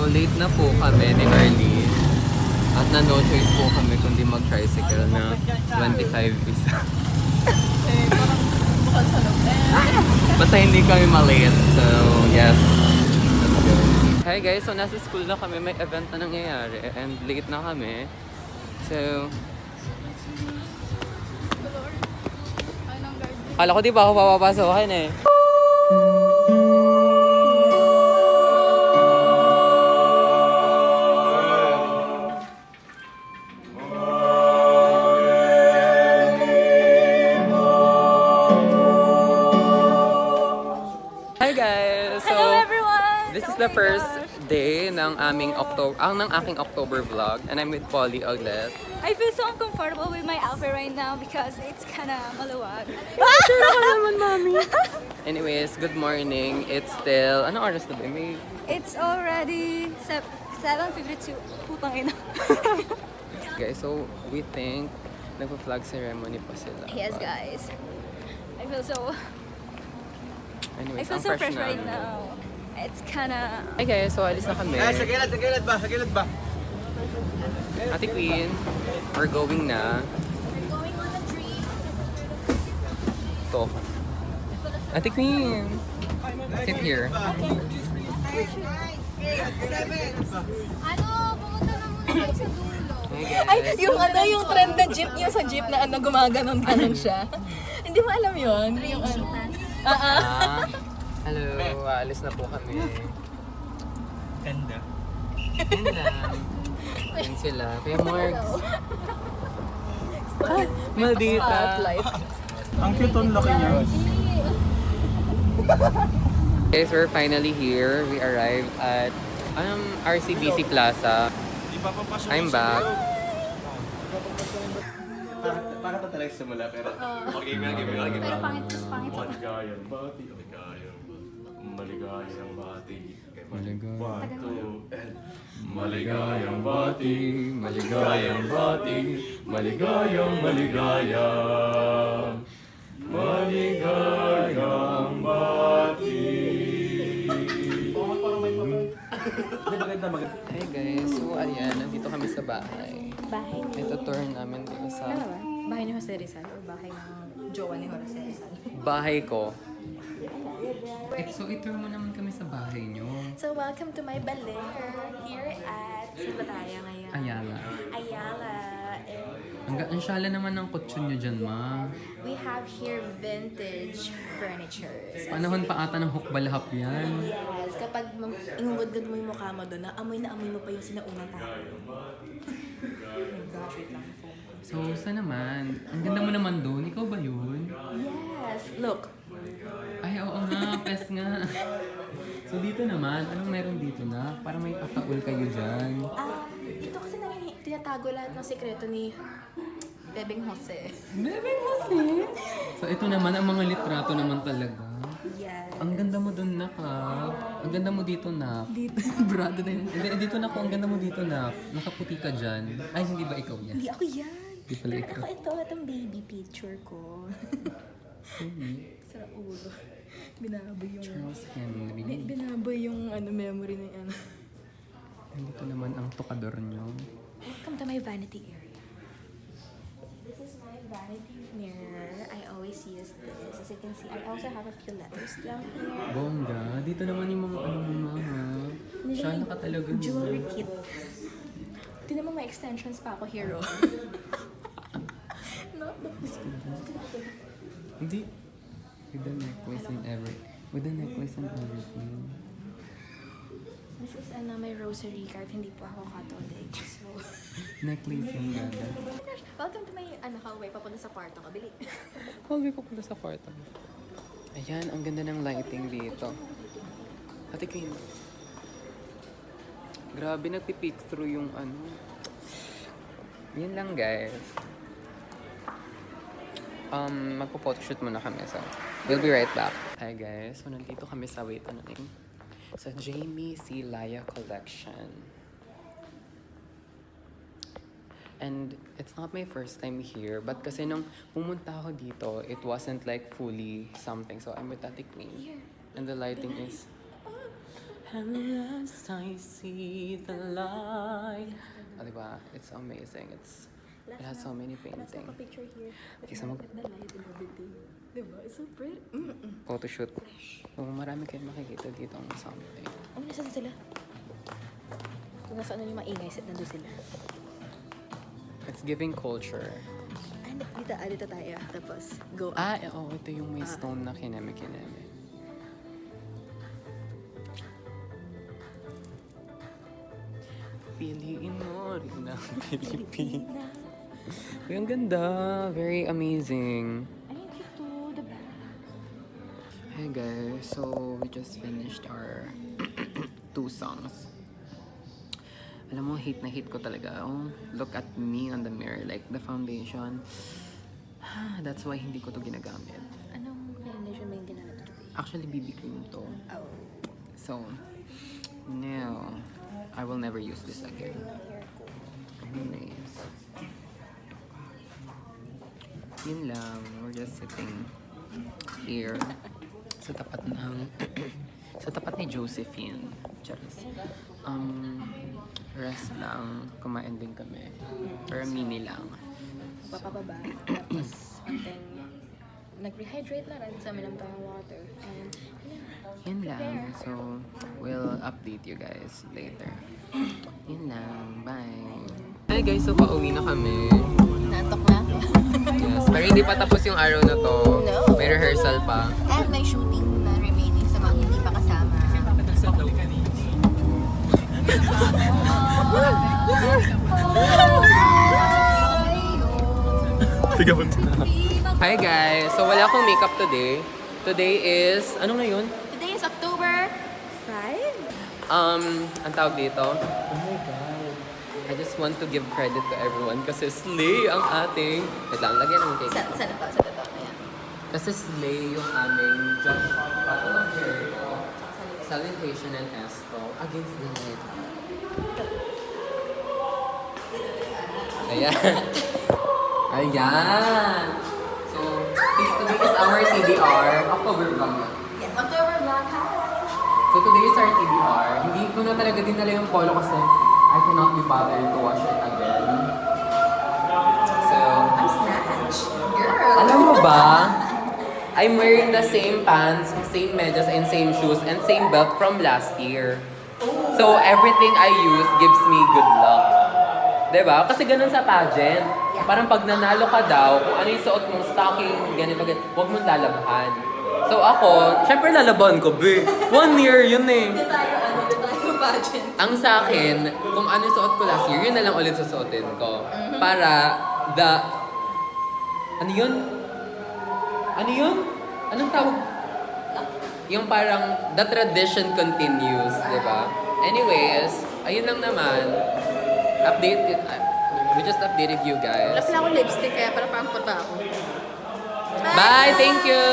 late na po kami ni Arlene. At na no choice po kami kundi mag-tricycle na 25 isa. Parang bukal sa loob. Basta hindi kami malate. So, yes. Let's go. Hi guys, so nasa school na kami. May event na nangyayari and late na kami. So, kala ko di ba ako papapasokin eh. Hi guys! So, Hello everyone! this is the first day ng aking October vlog and I'm with Polly ulit. I feel so uncomfortable with my outfit right now because it's kinda maluwag. Sure ako naman, mami. Anyways, good morning. It's still, anong oras na ba? May... It's already 7:52. Putang ina. Guys, so we think nagpa-flag ceremony pa sila. Yes guys. I feel so Anyways, ang fresh right namin. now. It's kinda... Hi guys, so alis na kami. Sa gilid ba? Ate Queen, we're going na. We're going on a trip. To. Ate Queen! Sit here. Ano? Pumunta na muna tayo sa dulo. Hey guys. Ay, yung trend na jeep, yung sa jeep na gumaganon siya. Hindi mo alam yun? Yung Ah, hello, aalis na po kami. Ganda. Yun lang. Yun sila. Kuya Marks. Maldita. Spotlight. Ang cute ang laki niya. Guys, we're finally here. We arrived at RCBC Plaza. I'm back. Para talaga simula pero okay, Pero pangit pa. Maligayang bati, maligayang bati. Maligayang bati, maligayang bati, maligayang bati. Hey guys, so ayan, nandito kami sa bahay. Bahay ni... Ito tour namin dito sa Ano ba? Bahay ni Jose Rizal o bahay ng jowa ni Jose Rizal? bahay ko. So, itour mo naman kami sa bahay nyo. So, welcome to my baler here at saan ba tayo ngayon? Ayala. Ayala. Ang syala naman ng kutsyon nyo dyan, ma. We have here vintage furniture. Panahon pa ata ng hukbalhap yan. Yes, kapag ingungod-god mo yung mukha mo doon, na amoy mo pa yung sinaunang tao. Oh my gosh, wait lang yung phone ko. So, saan naman? Ang ganda mo naman doon. Ikaw ba yun? Yes, look. Ay, oo nga. Pes nga. So, dito naman. Anong meron dito na? Para may pataul kayo dyan. Ito kasi tinatago lahat ng sekreto ni Bebeng Jose. Bebeng Jose! So, ito naman. Ang mga litrato naman talaga. Yes. Ang ganda mo doon na, Kap. Ang ganda mo dito, na. Dito, brado na yun. Hindi, dito na ko. Ang ganda mo dito, na. Nakaputi ka dyan. Ay, hindi ba ikaw yan? Hindi ako yan. Hindi pala ikaw. Itong baby picture ko. Sa ulo. Binaboy yung... Charles Henry. Binaboy yung memory na yan. Dito naman ang tukador nyo. Welcome to my vanity area. This is my vanity mirror. I always use this. As you can see, I also have a few letters down here. Bongga. Dito naman yung mga ano mo, ha. Siya ka talaga. Jewelry kit. Ito naman may extensions pa ako, hero. No? Hindi. With the necklace and everything. With the necklace and everything. This is my rosary card. Hindi po ako Catholic. So, Necklace yung ganda. welcome to my hallway. Papunta sa kwarto ko. Bili. Hallway ko pala sa kwarto. Ayan, ang ganda ng lighting dito. Ate Queen. Grabe, nagpipeek through yung ano. Yan lang, guys. Magpo-photoshoot muna kami. So, we'll be right back. Hi, guys. So, nandito kami sa sa Jamie C. Laya Collection. And it's not my first time here, but kasi nung pumunta ako dito, it wasn't like fully something. So I'm with Ate Queen. And the lighting is... And last I see the light. Diba? It's amazing. It has so many paintings. Picture here. Isa mag- The light and everything. Diba? It's so pretty. photoshoot. So, marami kayong makikita dito ang something. Oh, nasaan sila? Kung nasaan na yung maingay, nandun sila. It's giving culture. Dito tayo. Tapos, go. Oo, ito yung may stone na kineme-kineme. Piliin mo rin ang Pilipinas. Uy, ang ganda. Very amazing. Ay, ito. The back. Hey guys, so we just finished our 2 songs. Alam mo, hate na hate ko talaga. Oh, look at me on the mirror, like the foundation. That's why hindi ko to ginagamit. Anong foundation ba yung ginamit today? Actually, BB cream to. Oh. So, no. I will never use this again. Hair ko. Anyways. Yun lang. We're just sitting here sa tapat ng sa tapat ni Josephine. Charis. Rest lang. Kumain din kami. Pero mini lang. Papababa. Tapos, konting nag-rehydrate na rin sa minom tayong water. And, Yun lang. So, we'll update you guys later. Yun lang. Bye. Hi guys, so pauwi na kami. natok na. Yes, pero hindi pa tapos yung araw na to. No. May rehearsal pa. And may shooting na remaining sa mga hindi pa kasama. Hi guys! So wala akong makeup today. Today is, ano ngayon? Today is October 5? Ang tawag dito? Oh my God. I just want to give credit to everyone kasi slay ang ating... Wait lang, lagyan ng cake. Sa na to? Ayan. Kasi slay yung aming Battle of Jericho, Salutation and Esto against the night. Ayan. Ayan. So, today is our TDR. October vlog. Yes, October vlog. Hi! So today is our TDR. Hindi ko na talaga dinala yung polo kasi I cannot be bothered to wash it again. So, I'm Snatch. Girl! alam mo ba? I'm wearing the same pants, same medyas, and same shoes, and same belt from last year. So everything I use gives me good luck. Diba? Kasi ganun sa pageant. Parang pag nanalo ka daw, kung ano yung suot mong stocking, ganito, huwag mong lalabhan. So ako, syempre lalaban ko, be. 1 year yun eh. Hindi tayo pageant. Ang sa akin, kung ano yung suot ko last year, yun na lang ulit susuotin ko. Para ano yun? Ano yun? Anong tawag? Yung parang, the tradition continues, di ba? Anyways, ayun lang naman. We just updated you guys. Wala pala akong lipstick kaya parang puta ako. Bye! Thank you!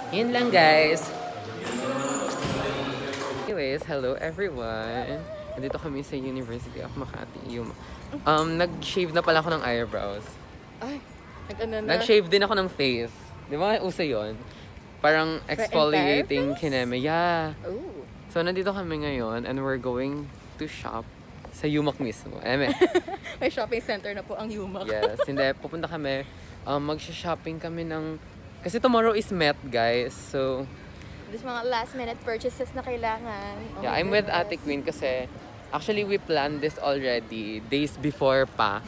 Yun lang, guys. Anyways, hello everyone. Nandito kami sa University of Makati. Nag-shave na pala ako ng eyebrows. Ay, nag-ano na? Nag-shave din ako ng face. Di ba uso yun? Parang exfoliating kineme. Yeah. Oh. So, nandito kami ngayon and we're going to shop sa Yumak mismo. May shopping center na po ang Yumak. Yes. Hindi, pupunta kami. Mag-shopping kami ng... Kasi tomorrow is Met, guys. So, There's mga last minute purchases na kailangan. Oh yeah, my I'm with goodness. Ate Queen kasi actually we planned this already days before pa.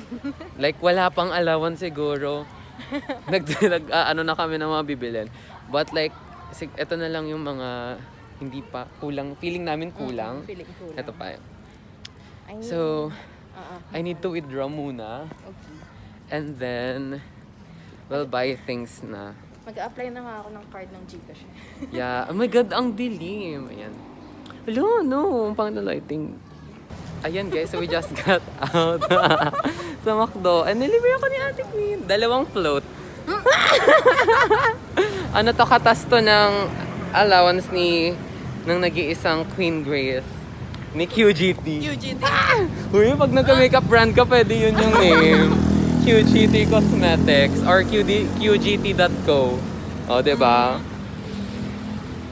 Like, wala pang allowance siguro. Ano na kami ng mga bibilin. But like, ito na lang yung mga hindi pa kulang. Feeling namin kulang. Feeling kulang. Ito pa. I need- So, Oo. I need to withdraw muna. Okay. And then, we'll buy things na. Mag-a-apply na nga ako ng card ng Gcash. Yeah. Oh my God, ang dilim. Ayan. Hello, no. Pang lighting. Ayan guys, so we just got out sa McDo. And nilibre ako ni Ate Queen. 2 float. Ano to, katas to ng allowance ng nag-iisang Queen Grace. Ni QGT. UGT. Uy, pag nagka-makeup brand ka, pwede yun yung name. QGT Cosmetics or QGT.co. O, diba?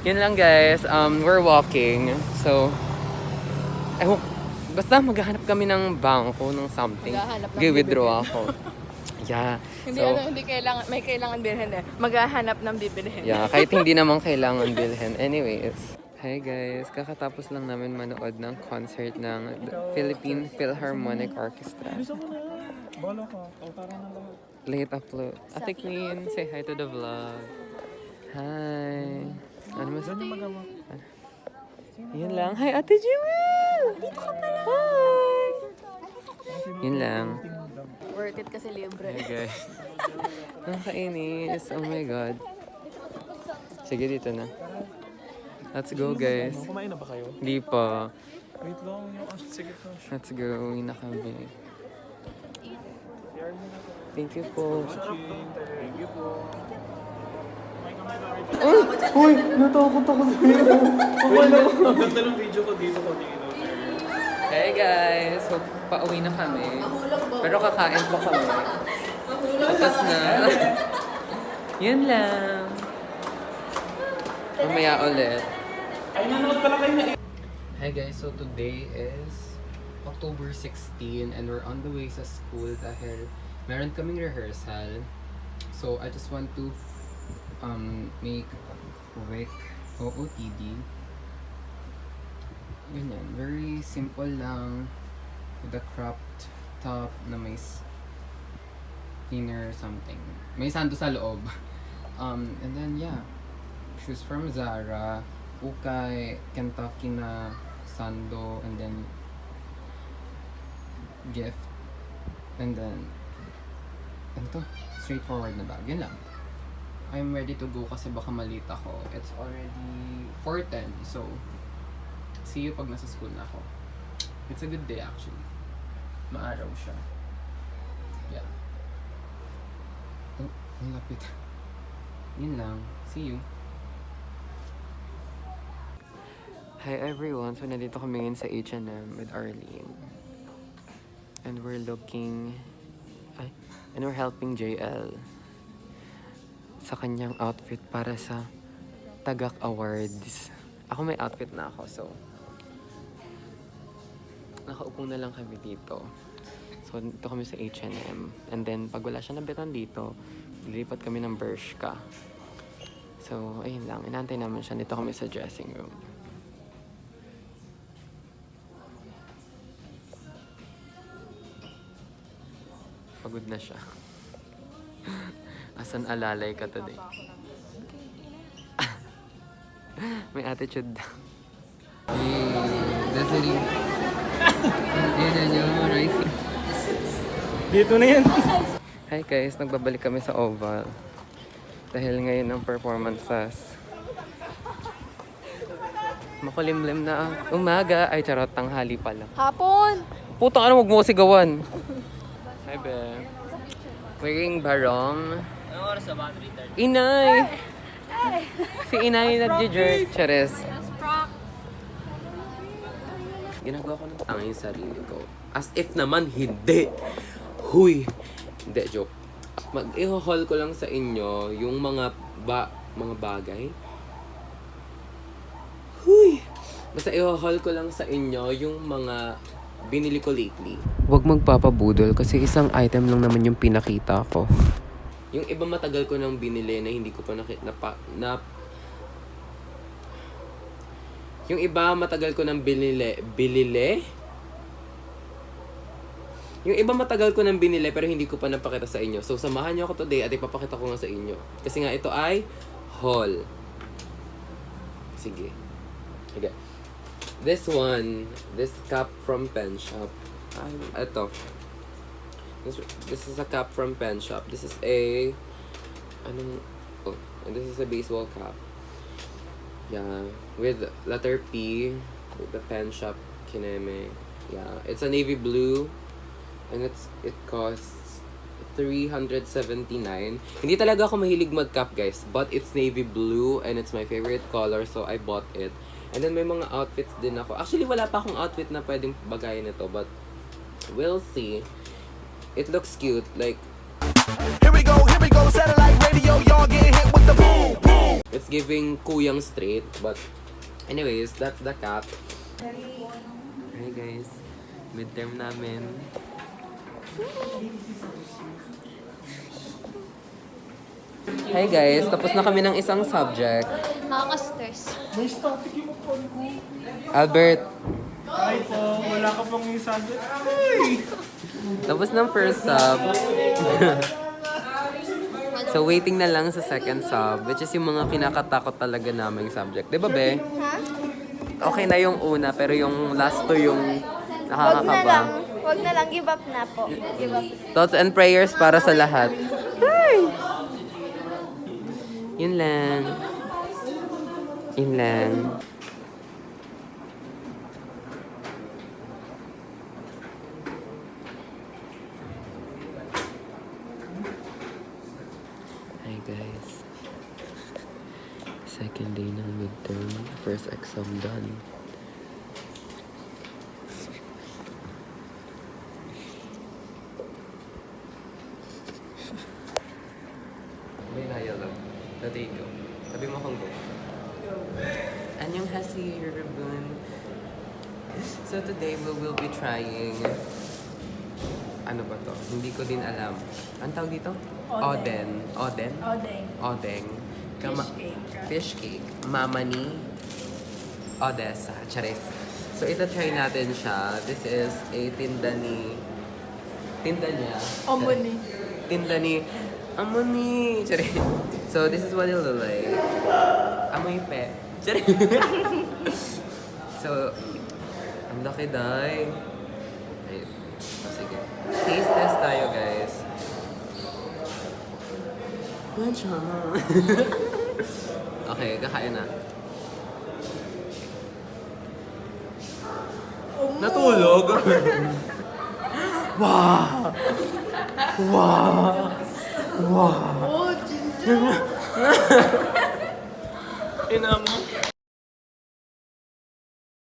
Yun lang guys, we're walking. So, I hope, basta maghahanap kami ng bangko, ng something. Maghahanap ng Withdraw ako. Yeah. Hindi So, hindi kailangan, may kailangan bilhin eh. Maghahanap ng bibilhin. yeah, kahit hindi naman kailangan bilhin. Anyways. Hi guys, kakatapos lang namin manood ng concert ng Philippine Philharmonic Orchestra. Bala ka. Tara na lahat. Late upload. Ate Queen, say hi to the vlog. Hi. Ano mas? Yun lang. Hi, Ate Jewel! Dito ka pala! Hi! Yun lang. Worth it kasi libre. Hi guys. Nakakainis. Oh my God. Sige, dito na. Let's go guys. Kumain na ba kayo? Hindi pa. Wait lang. Sige pa. Let's go. Uwi na kami. Thank you po. Thank you po. Uy! Natakot ako sa'yo. Ganda ng video ko dito ko tingin. Hey guys! So, pauwi na kami. Pero kakain pa kami. Tapos na. Yun lang. Mamaya ulit. Ay, nanood pala kayo na. Hi guys, so today is October 16 and we're on the way sa school dahil meron kaming rehearsal. So I just want to make quick OOTD. Ganyan, very simple lang with a cropped top na may thinner something. May sando sa loob. And then yeah, shoes from Zara, ukay, Kentucky na sando, and then gift, and then ano to? Straightforward na bag. Yun lang. I'm ready to go kasi baka malita ako. It's already 4:10, so see you pag nasa school na ako. It's a good day actually. Maaraw siya. Yeah. Oh, ang lapit. Yun lang. See you. Hi everyone. So nandito kami ngayon sa H&M with Arlene. And we're looking and we're helping JL sa kanyang outfit para sa Tagak Awards. Ako may outfit na ako, so nakaupo na lang kami dito. So dito kami sa H&M. And then pag wala siya nabitan dito, lilipat kami ng Bershka. So ayun lang, inaantay namin siya. Dito kami sa dressing room. Pagod na siya. Asan alalay ka today? May attitude daw. Desiree. Dito na yan. Hi guys, nagbabalik kami sa Oval. Dahil ngayon ang performances. Makulimlim na umaga. Ay charot, tanghali pala. Hapon! Putang ano, wag mo kasi gawan. Hi be. Wearing barong. Anong oras na ba? 3:30. Inay! Si Inay nagje-jerk. Chares. Ginagawa ko ng tanga yung sarili ko. As if naman hindi. Huy! Hindi, joke. Mag-i-haul ko lang sa inyo yung mga bagay. Huy! Basta i-haul ko lang sa inyo yung mga binili ko lately. Huwag magpapabudol kasi isang item lang naman yung pinakita ko. Yung iba matagal ko nang binili na hindi ko pa yung iba matagal ko nang binili. Yung iba matagal ko nang binili pero hindi ko pa napakita sa inyo. So samahan niyo ako today at ipapakita ko nga sa inyo. Kasi nga ito ay haul. Sige. Okay. This cap from Pen Shop. Ito. This is a cap from Pen Shop. This is a and this is a baseball cap. Yeah, with letter P, with the Pen Shop Kineme. Yeah, it's a navy blue and it costs 379. Hindi talaga ako mahilig mag-cap, guys, but it's navy blue and it's my favorite color, so I bought it. And then may mga outfits din ako. Actually, wala pa akong outfit na pwedeng bagayin nito, but we'll see. It looks cute, like Here we go, satellite radio, y'all get hit with the boom, boom. It's giving kuyang straight, but anyways, that's the cap. Hi guys, midterm namin. Hi guys, tapos na kami ng isang subject. Nakaka-stress. May static yung phone ko. Albert, Ay po, wala ka pang yung subject. Ay! tapos ng first sub. So waiting na lang sa second sub, which is yung mga kinakatakot talaga naming subject. Di ba, Be? Ha? Okay na yung una, pero yung last two yung Wag na lang. nakakakaba. Wag na lang. Give up na po. Give up. Thoughts and prayers para sa lahat. Yun lang. Yun lang. Hi guys. Second day ng midterm. First exam done. May naya lang. Dati ikaw. Sabi mo kang go. Anyong hasi, Rubun. So today we will be trying... Ano ba to? Hindi ko din alam. Ang tawag dito? Oden. Oden? Odeng. Odeng. Fish cake. Fish cake. Mama ni Odessa. Charis. So ito try natin siya. This is a tinda ni... Tinda niya. Omoni. Tinda ni... Amoni! Charis. So this is what it'll look like. Amoy pe. Charis. So, ang laki dahi. Ay, oh, sige. Taste test tayo, guys. Okay, kakain na. Natulog? Wow! Wow! Wow! Oh, ginger. Ina mo.